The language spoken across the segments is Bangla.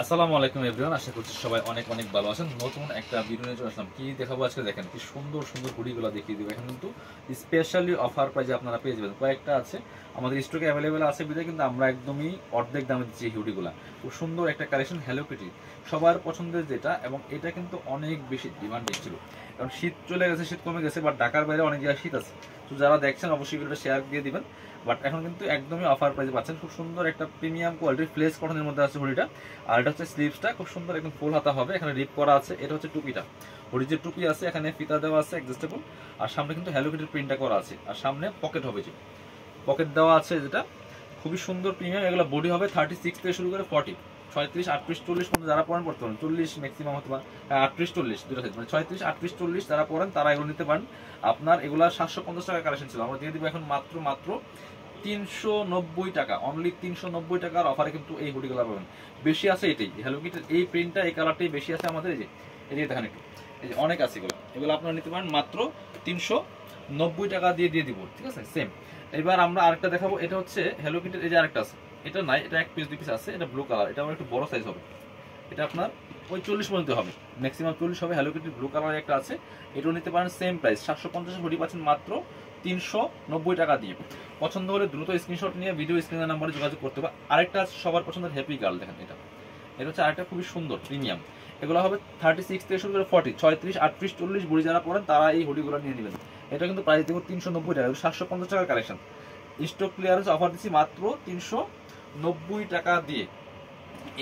আসসালামু আলাইকুম এভরিওয়ান, আশা করছি সবাই অনেক অনেক ভালো আছেন। নতুন একটা ভিডিও নিয়ে চলে আসলাম। কি দেখাবো আজকে দেখেন, কি সুন্দর সুন্দর হুডিগুলো দেখিয়ে দেবো। এখন কিন্তু স্পেশালি অফার প্রাইজে আপনারা পেয়ে যাবেন। কয়েকটা আছে আমাদের স্টকে অ্যাভেলেবেল আছে বিধায় কিন্তু আমরা একদমই অর্ধেক দামে দিচ্ছি এই হুডিগুলা। খুব সুন্দর একটা কালেকশন, হ্যালো কিটি সবার পছন্দের যেটা, এবং এটা কিন্তু অনেক বেশি ডিমান্ডিং ছিল। কারণ শীত চলে গেছে, শীত কমে গেছে, বাট ঢাকার বাইরে অনেক জায়গায় শীত আছে। তো যারা দেখছেন অবশ্যই ভিডিওটা শেয়ার দিয়ে দিবেন। বাট এখন কিন্তু একদমই অফার প্রাইসে পাচ্ছেন। খুব সুন্দর একটা প্রিমিয়াম কোয়ালিটির ফ্লেস কটনের মধ্যে আছে হুডিটা। আর এটা হচ্ছে স্লিভসটা, খুব সুন্দর একদম ফুল হাতা হবে, এখানে রিপ করা আছে। এটা হচ্ছে টুপিটা, হুডির যে টুপি আছে এখানে ফিতা দেওয়া আছে অ্যাডজাস্টেবল। আর সামনে কিন্তু হ্যালো কিটির প্রিন্টটা করা আছে, আর সামনে পকেট হবে, যে পকেট দেওয়া আছে, যেটা খুবই সুন্দর প্রিমিয়াম। এগুলো বডি হবে 36 থেকে শুরু করে 40, 36, 38, 40 পর্যন্ত যারা পড়েন পড়তে পারেন। 40 ম্যাক্সিমাম হতে পারে, 38, 40 দুটো সাইজ, মানে 36, 38, 40 যারা পড়েন তারা এগুলো নিতে পারেন। আপনার এগুলা 750 টাকা কালেকশন ছিল, আমরা দিয়ে দিব এখন মাত্র মাত্র 390 টাকা। অনলি 390 টাকার অফারে কিন্তু এই হুডিগুলো পাবেন। বেশি আছে এটাই, হ্যালো কিটির এই প্রিন্টটা, এই কালারটাই বেশি আছে আমাদের। এই যে দেখেন একটু, এই যে অনেক আছে এগুলো। এগুলো আপনারা নিতে পারেন মাত্র 390 টাকা দিয়ে দিব, ঠিক আছে। সেম এবার আমরা আরেকটা দেখাবো। এটা হচ্ছে হ্যালো কিটির, এই যে আরেকটা আছে, এটা নাই, এটা এক পিস দুই পিস আছে। এটা ব্লু কালার, এটা আমার একটু বড় সাইজ হবে। এটা আপনার ওই 40 পর্যন্ত হবে, ম্যাক্সিমাম 40 হবে। হ্যালো কিটির ব্লু কালার একটা আছে, এটাও নিতে পারেন। সেম প্রাইস 750 হুডি পাচ্ছেন মাত্র 390 টাকা দিয়ে। পছন্দ হলে দ্রুত স্ক্রিনশট নিয়ে ভিডিও স্ক্রিনের নাম্বারে যোগাযোগ করতে হবে। আরেকটা আছে সবার পছন্দের হ্যাপি গার্ল, দেখেন এটা। এটা হচ্ছে আরেকটা খুবই সুন্দর প্রিমিয়াম। এগুলো হবে 36 থেকে শুরু করে 40, 36, 38, 40 বুড়ি যারা পড়েন তারা এই হুডিগুলো নিয়ে নেবেন। এটা কিন্তু প্রাইস দেবো 390 টাকা, 750 টাকার কালেকশন। স্টক ক্লিয়ারেন্স অফার দিচ্ছি মাত্র 390 টাকা দিয়ে।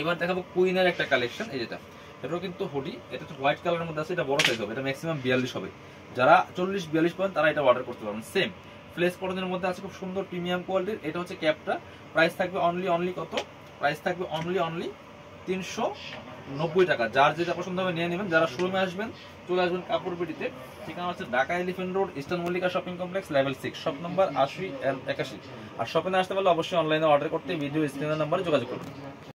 এবার দেখাবো কুইনের একটা কালেকশন, এই যেটা, এটাও কিন্তু হুডি। এটা হচ্ছে হোয়াইট কালারের মধ্যে আছে, এটা বড় সাইজ হবে, এটা ম্যাক্সিমাম 42 হবে। যারা 40, 42 পাবেন তারা এটা অর্ডার করতে পারবেন। সেম ফ্লেস কটনের মধ্যে আছে, খুব সুন্দর প্রিমিয়াম কোয়ালিটির। এটা হচ্ছে ক্যাপটা, প্রাইস থাকবে অনলি কত, প্রাইস থাকবে অনলি 390 টাকা। যার যেটা পছন্দ হবে নিয়ে নেবেন। যারা শোরুমে আসবেন চলে আসবেন কাপড় পেটিতে। ঠিকানা হচ্ছে Dhaka elephant road, eastern Mallika shopping complex, level 6, shop number 80 81। আর শপে না আসতে পারলে অবশ্যই অনলাইনে অর্ডার করতে ভিডিও স্ক্রিনের নাম্বারে যোগাযোগ করবেন।